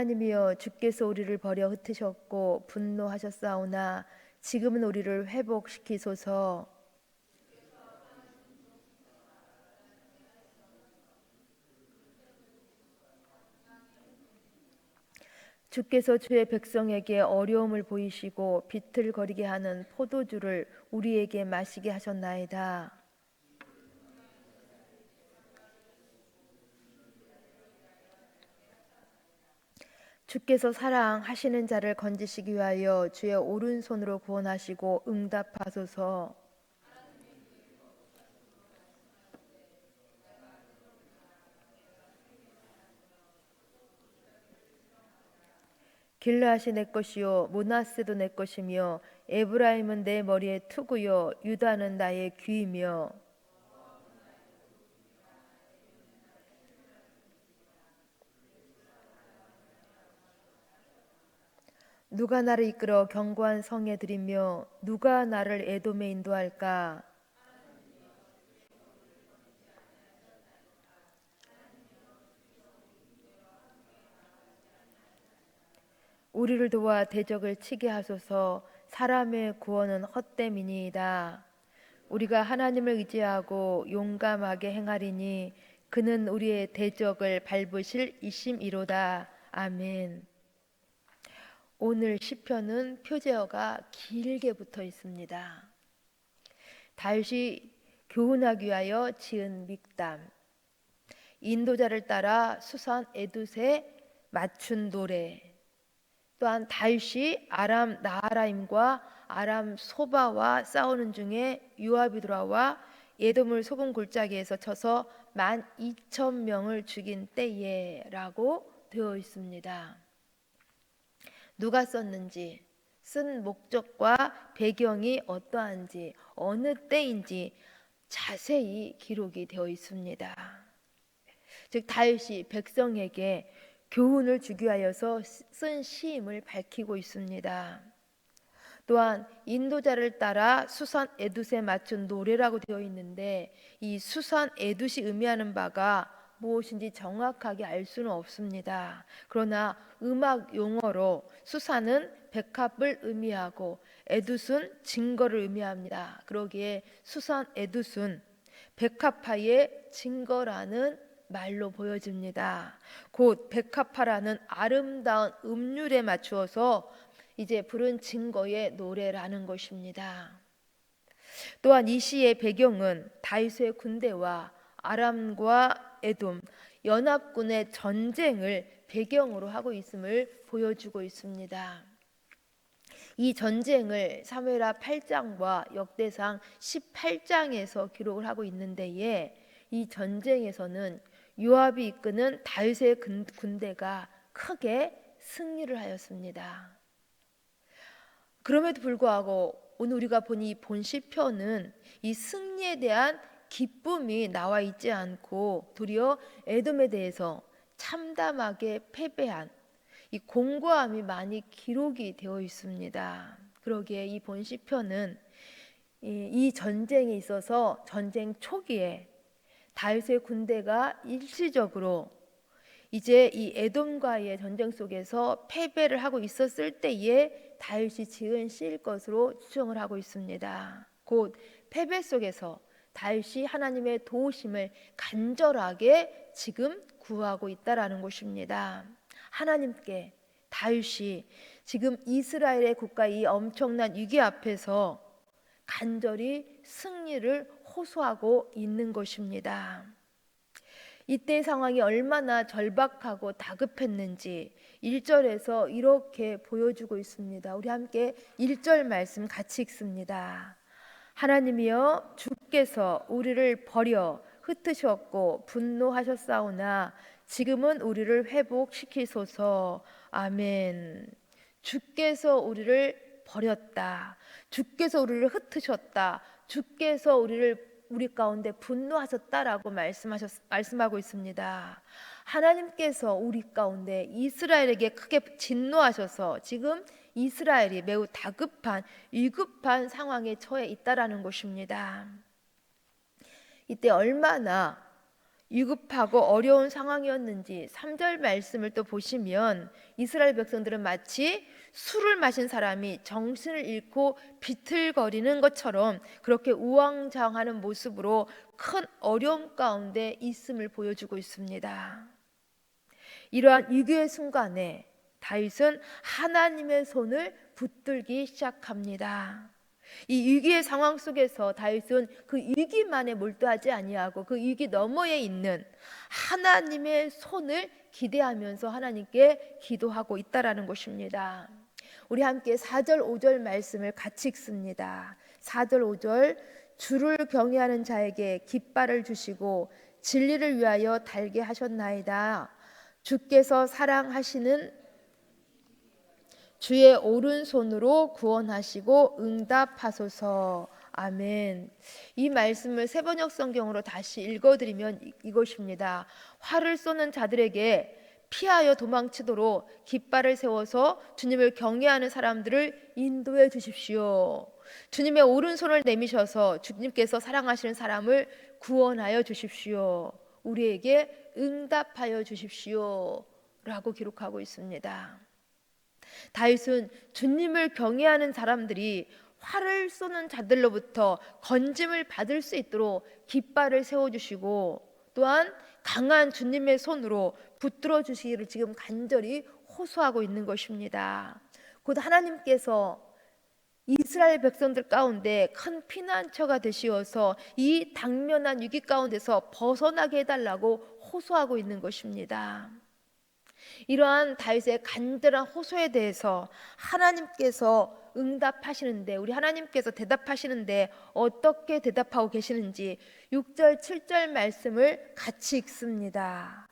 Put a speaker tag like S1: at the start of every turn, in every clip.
S1: 하나님이여 주께서 우리를 버려 흩으셨고 분노하셨사오나 지금은 우리를 회복시키소서. 주께서 주의 백성에게 어려움을 보이시고 비틀거리게 하는 포도주를 우리에게 마시게 하셨나이다. 주께서 사랑하시는 자를 건지시기 위하여 주의 오른손으로 구원하시고 응답하소서. 길르앗이 내 것이요 므낫세도 내 것이며 에브라임은 내 머리의 투구요 유다는 나의 귀이며 누가 나를 이끌어 견고한 성에 들이며 누가 나를 에돔에 인도할까? 우리를 도와 대적을 치게 하소서. 사람의 구원은 헛됨이니이다. 우리가 하나님을 의지하고 용감하게 행하리니 그는 우리의 대적을 밟으실 이심이로다. 아멘. 오늘 시편은 표제어가 길게 붙어 있습니다. 다윗이 교훈하기 위하여 지은 믹담, 인도자를 따라 수산 에둠에 맞춘 노래, 또한 다윗이 아람 나하라임과 아람 소바와 싸우는 중에 요압이 돌아와 에돔을 소금 골짜기에서 쳐서 12,000명을 죽인 때에라고 되어 있습니다. 누가 썼는지, 쓴 목적과 배경이 어떠한지, 어느 때인지 자세히 기록이 되어 있습니다. 즉 다윗이 백성에게 교훈을 주기 위하여서 쓴 시임을 밝히고 있습니다. 또한 인도자를 따라 수산 에둠에 맞춘 노래라고 되어 있는데 이 수산 에둠이 의미하는 바가 무엇인지 정확하게 알 수는 없습니다. 그러나 음악 용어로 수산은 백합을 의미하고 에둠은 증거를 의미합니다. 그러기에 수산 에둠은 백합화의 증거라는 말로 보여집니다. 곧 백합화라는 아름다운 음률에 맞추어서 이제 부른 증거의 노래라는 것입니다. 또한 이 시의 배경은 다윗의 군대와 아람과 에돔 연합군의 전쟁을 배경으로 하고 있음을 보여주고 있습니다. 이 전쟁을 사무엘하 8장과 역대상 18장에서 기록을 하고 있는데에 이 전쟁에서는 요압이 이끄는 다윗의 군대가 크게 승리를 하였습니다. 그럼에도 불구하고 오늘 우리가 본 이 본 시편은 이 승리에 대한 기쁨이 나와 있지 않고 도리어 에돔에 대해서 참담하게 패배한 이 공고함이 많이 기록이 되어 있습니다. 그러기에 이 본 시편은 이 전쟁에 있어서 전쟁 초기에 다윗의 군대가 일시적으로 이제 이 에돔과의 전쟁 속에서 패배를 하고 있었을 때에 다윗이 지은 시일 것으로 추정을 하고 있습니다. 곧 패배 속에서 다윗이 하나님의 도우심을 간절하게 지금 구하고 있다라는 것입니다. 하나님께 다윗이 지금 이스라엘의 국가 이 엄청난 위기 앞에서 간절히 승리를 호소하고 있는 것입니다. 이때 상황이 얼마나 절박하고 다급했는지 1절에서 이렇게 보여주고 있습니다. 우리 함께 1절 말씀 같이 읽습니다. 하나님이여 주께서 우리를 버려 흩으셨고 분노하셨사오나 지금은 우리를 회복시키소서. 아멘. 주께서 우리를 버렸다. 주께서 우리를 흩으셨다. 주께서 우리 가운데 분노하셨다라고 말씀하고 있습니다. 하나님께서 우리 가운데 이스라엘에게 크게 진노하셔서 지금 이스라엘이 매우 다급한 위급한 상황에 처해 있다라는 것입니다. 이때 얼마나 위급하고 어려운 상황이었는지 3절 말씀을 또 보시면 이스라엘 백성들은 마치 술을 마신 사람이 정신을 잃고 비틀거리는 것처럼 그렇게 우왕좌왕하는 모습으로 큰 어려움 가운데 있음을 보여주고 있습니다. 이러한 위기의 순간에 다윗은 하나님의 손을 붙들기 시작합니다. 이 위기의 상황 속에서 다윗은 그 위기만에 몰두하지 아니하고 그 위기 너머에 있는 하나님의 손을 기대하면서 하나님께 기도하고 있다라는 것입니다. 우리 함께 4절 5절 말씀을 같이 읽습니다. 4절 5절 주를 경외하는 자에게 깃발을 주시고 진리를 위하여 달게 하셨나이다. 주께서 사랑하시는 주의 오른손으로 구원하시고 응답하소서. 아멘. 이 말씀을 세번역 성경으로 다시 읽어드리면 이것입니다. 활을 쏘는 자들에게 피하여 도망치도록 깃발을 세워서 주님을 경외하는 사람들을 인도해 주십시오. 주님의 오른손을 내미셔서 주님께서 사랑하시는 사람을 구원하여 주십시오. 우리에게 응답하여 주십시오 라고 기록하고 있습니다. 다윗은 주님을 경외하는 사람들이 활을 쏘는 자들로부터 건짐을 받을 수 있도록 깃발을 세워주시고 또한 강한 주님의 손으로 붙들어 주시기를 지금 간절히 호소하고 있는 것입니다. 곧 하나님께서 이스라엘 백성들 가운데 큰 피난처가 되시어서 이 당면한 위기 가운데서 벗어나게 해달라고 호소하고 있는 것입니다. 이러한 다윗의 간절한 호소에 대해서 하나님께서 응답하시는데, 우리 하나님께서 대답하시는데 어떻게 대답하고 계시는지 6절 7절 말씀을 같이 읽습니다.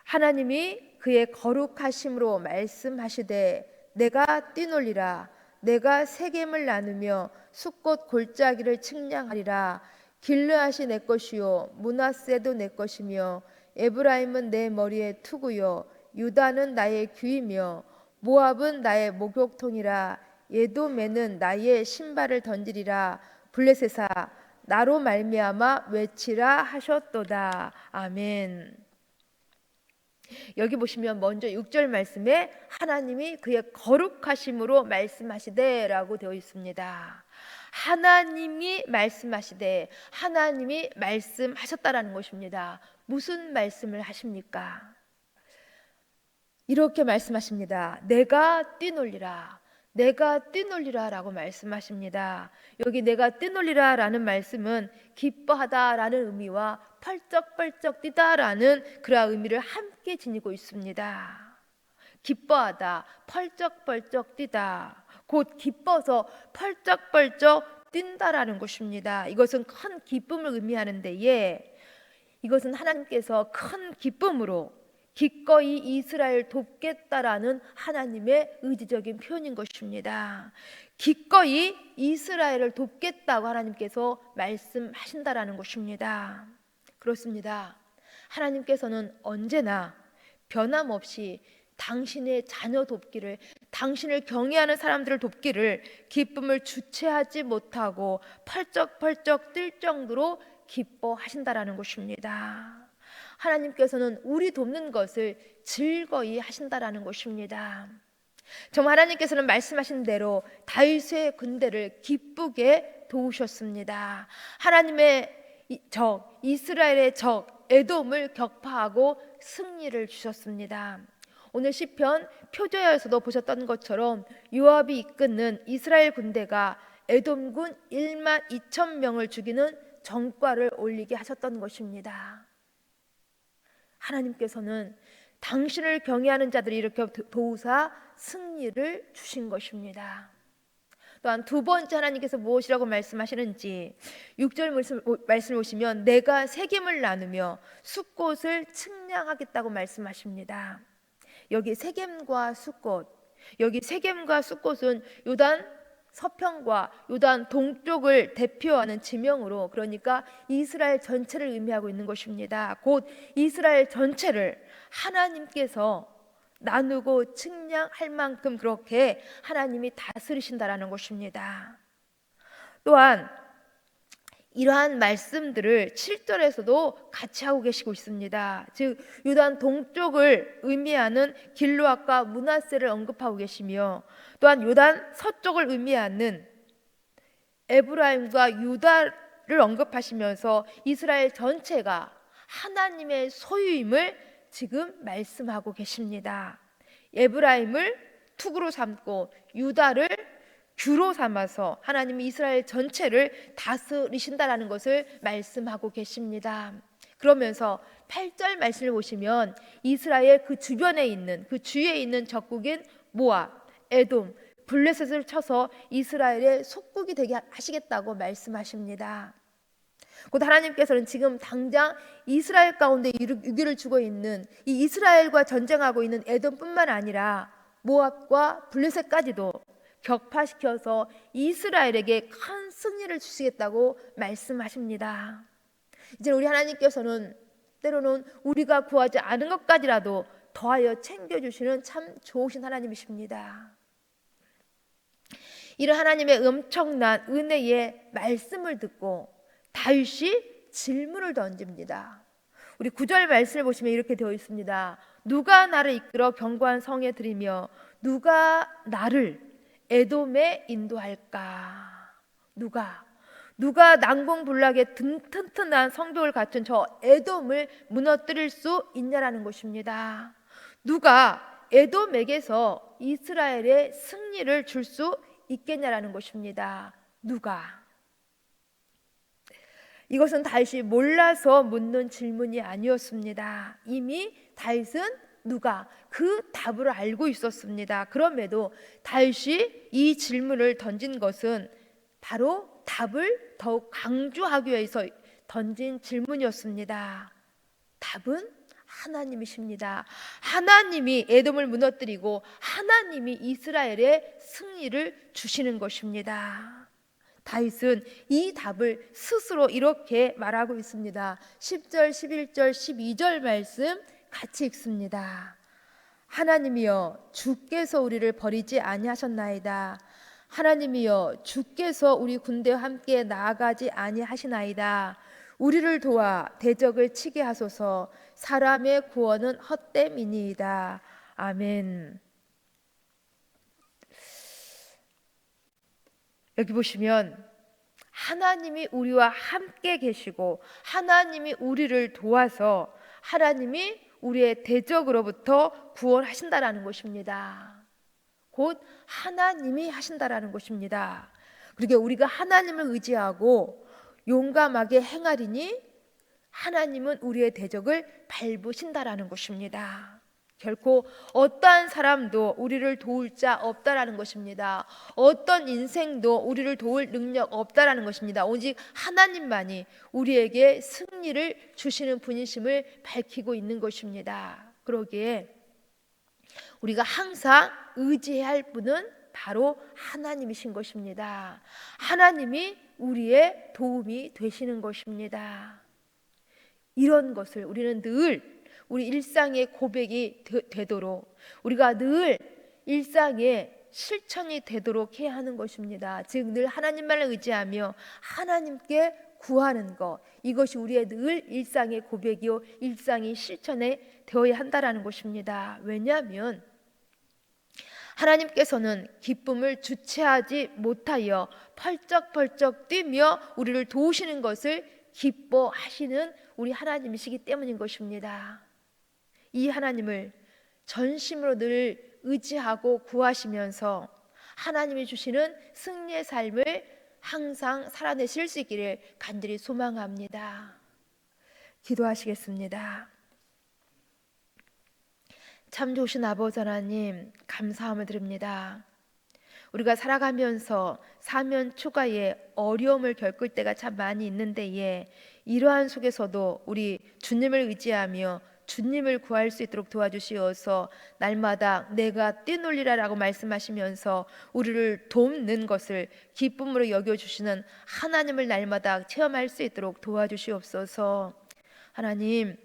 S1: 하나님이 그의 거룩하심으로 말씀하시되 내가 뛰놀리라. 내가 세겜을 나누며 숫곳 골짜기를 측량하리라. 길르앗이 내 것이요 므낫세도 내 것이며 에브라임은 내 머리의 투구요 유다는 나의 귀이며 모압은 나의 목욕통이라. 에돔에는 나의 신발을 던지리라. 블레셋아 나로 말미암아 외치라 하셨도다. 아멘. 여기 보시면 먼저 6절 말씀에 하나님이 그의 거룩하심으로 말씀하시되 라고 되어 있습니다. 하나님이 말씀하시되, 하나님이 말씀하셨다라는 것입니다. 무슨 말씀을 하십니까? 이렇게 말씀하십니다. 내가 뛰놀리라. 내가 뛰놀리라 라고 말씀하십니다. 여기 내가 뛰놀리라 라는 말씀은 기뻐하다 라는 의미와 펄쩍펄쩍 뛰다 라는 그러한 의미를 함께 지니고 있습니다. 기뻐하다, 펄쩍펄쩍 뛰다, 곧 기뻐서 펄쩍펄쩍 뛴다라는 것입니다. 이것은 큰 기쁨을 의미하는 데에 이것은 하나님께서 큰 기쁨으로 기꺼이 이스라엘 돕겠다라는 하나님의 의지적인 표현인 것입니다. 기꺼이 이스라엘을 돕겠다고 하나님께서 말씀하신다라는 것입니다. 그렇습니다. 하나님께서는 언제나 변함없이 당신의 자녀 돕기를, 당신을 경외하는 사람들을 돕기를 기쁨을 주체하지 못하고 펄쩍펄쩍 뛸 정도로 기뻐하신다라는 것입니다. 하나님께서는 우리 돕는 것을 즐거이 하신다라는 것입니다. 정말 하나님께서는 말씀하신 대로 다윗의 군대를 기쁘게 도우셨습니다. 하나님의 적, 이스라엘의 적 에돔을 격파하고 승리를 주셨습니다. 오늘 시편 표저야에서도 보셨던 것처럼 요압이 이끄는 이스라엘 군대가 에돔군 1만 2천 명을 죽이는 전과를 올리게 하셨던 것입니다. 하나님께서는 당신을 경외하는 자들이 이렇게 도우사 승리를 주신 것입니다. 또한 두 번째 하나님께서 무엇이라고 말씀하시는지 6절 말씀을 보시면 내가 세겜을 나누며 숫곳을 측량하겠다고 말씀하십니다. 여기 세겜과 숫곳, 여기 세겜과 숫곳은 요단 서편과 요단 동쪽을 대표하는 지명으로, 그러니까 이스라엘 전체를 의미하고 있는 것입니다. 곧 이스라엘 전체를 하나님께서 나누고 측량할 만큼 그렇게 하나님이 다스리신다라는 것입니다. 또한 이러한 말씀들을 7절에서도 같이 하고 계시고 있습니다. 즉 유단 동쪽을 의미하는 길르앗과 므낫세를 언급하고 계시며, 또한 요단 서쪽을 의미하는 에브라임과 유다를 언급하시면서 이스라엘 전체가 하나님의 소유임을 지금 말씀하고 계십니다. 에브라임을 투구로 삼고 유다를 규로 삼아서 하나님이 이스라엘 전체를 다스리신다라는 것을 말씀하고 계십니다. 그러면서 8절 말씀을 보시면 이스라엘 그 주변에 있는, 그 주위에 있는 적국인 모압, 에돔, 블레셋을 쳐서 이스라엘의 속국이 되게 하시겠다고 말씀하십니다. 곧 하나님께서는 지금 당장 이스라엘 가운데 위기를 주고 있는 이 이스라엘과 전쟁하고 있는 에돔뿐만 아니라 모압과 블레셋까지도 격파시켜서 이스라엘에게 큰 승리를 주시겠다고 말씀하십니다. 이제 우리 하나님께서는 때로는 우리가 구하지 않은 것까지라도 더하여 챙겨주시는 참 좋으신 하나님이십니다. 이런 하나님의 엄청난 은혜의 말씀을 듣고 다윗이 질문을 던집니다. 우리 9절 말씀을 보시면 이렇게 되어 있습니다. 누가 나를 이끌어 견고한 성에 들이며 누가 나를 에돔에 인도할까? 누가 난공불락의 튼튼한 성벽을 갖춘 저 에돔을 무너뜨릴 수 있냐라는 것입니다. 누가 에돔에게서 이스라엘의 승리를 줄 수 있겠냐라는 것입니다. 누가? 이것은 다윗이 몰라서 묻는 질문이 아니었습니다. 이미 다윗은 누가 그 답을 알고 있었습니다. 그럼에도 다윗이 이 질문을 던진 것은 바로 답을 더욱 강조하기 위해서 던진 질문이었습니다. 답은 하나님이십니다. 하나님이 에돔을 무너뜨리고 하나님이 이스라엘의 승리를 주시는 것입니다. 다윗은 이 답을 스스로 이렇게 말하고 있습니다. 10절, 11절, 12절 말씀 같이 읽습니다. 하나님이여 주께서 우리를 버리지 아니하셨나이다. 하나님이여 주께서 우리 군대와 함께 나아가지 아니하시나이다. 우리를 도와 대적을 치게 하소서. 사람의 구원은 헛됨이니이다. 아멘. 여기 보시면 하나님이 우리와 함께 계시고 하나님이 우리를 도와서 하나님이 우리의 대적으로부터 구원하신다라는 것입니다. 곧 하나님이 하신다라는 것입니다. 그러니까 우리가 하나님을 의지하고 용감하게 행하리니 하나님은 우리의 대적을 밟으신다라는 것입니다. 결코 어떠한 사람도 우리를 도울 자 없다라는 것입니다. 어떤 인생도 우리를 도울 능력 없다라는 것입니다. 오직 하나님만이 우리에게 승리를 주시는 분이심을 밝히고 있는 것입니다. 그러기에 우리가 항상 의지해야 할 분은 바로 하나님이신 것입니다. 하나님이 우리의 도움이 되시는 것입니다. 이런 것을 우리는 늘 우리 일상의 고백이 되도록, 우리가 늘 일상의 실천이 되도록 해야 하는 것입니다. 즉 늘 하나님만을 의지하며 하나님께 구하는 것, 이것이 우리의 늘 일상의 고백이요 일상의 실천에 되어야 한다라는 것입니다. 왜냐하면 하나님께서는 기쁨을 주체하지 못하여 펄쩍펄쩍 뛰며 우리를 도우시는 것을 기뻐하시는 우리 하나님이시기 때문인 것입니다. 이 하나님을 전심으로 늘 의지하고 구하시면서 하나님이 주시는 승리의 삶을 항상 살아내실 수 있기를 간절히 소망합니다. 기도하시겠습니다. 참 좋으신 아버지 하나님, 감사함을 드립니다. 우리가 살아가면서 사면 초가에 어려움을 겪을 때가 참 많이 있는데 이러한 속에서도 우리 주님을 의지하며 주님을 구할 수 있도록 도와주시어서 날마다 내가 뛰놀리라 라고 말씀하시면서 우리를 돕는 것을 기쁨으로 여겨주시는 하나님을 날마다 체험할 수 있도록 도와주시옵소서. 하나님,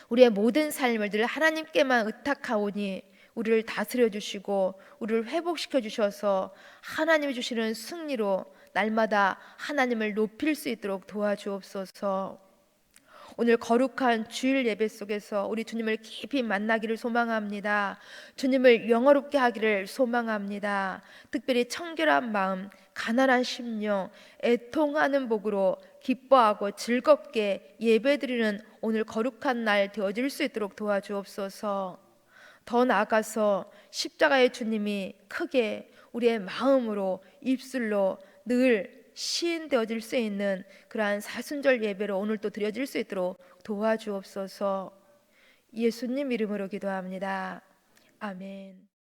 S1: 우리의 모든 삶을 늘 하나님께만 의탁하오니 우리를 다스려 주시고 우리를 회복시켜 주셔서 하나님이 주시는 승리로 날마다 하나님을 높일 수 있도록 도와주옵소서. 오늘 거룩한 주일 예배 속에서 우리 주님을 깊이 만나기를 소망합니다. 주님을 영화롭게 하기를 소망합니다. 특별히 청결한 마음, 가난한 심령, 애통하는 복으로 기뻐하고 즐겁게 예배드리는 오늘 거룩한 날 되어질 수 있도록 도와주옵소서. 더 나아가서 십자가의 주님이 크게 우리의 마음으로, 입술로 늘 시인되어질 수 있는 그러한 사순절 예배로 오늘 또 드려질 수 있도록 도와주옵소서. 예수님 이름으로 기도합니다. 아멘.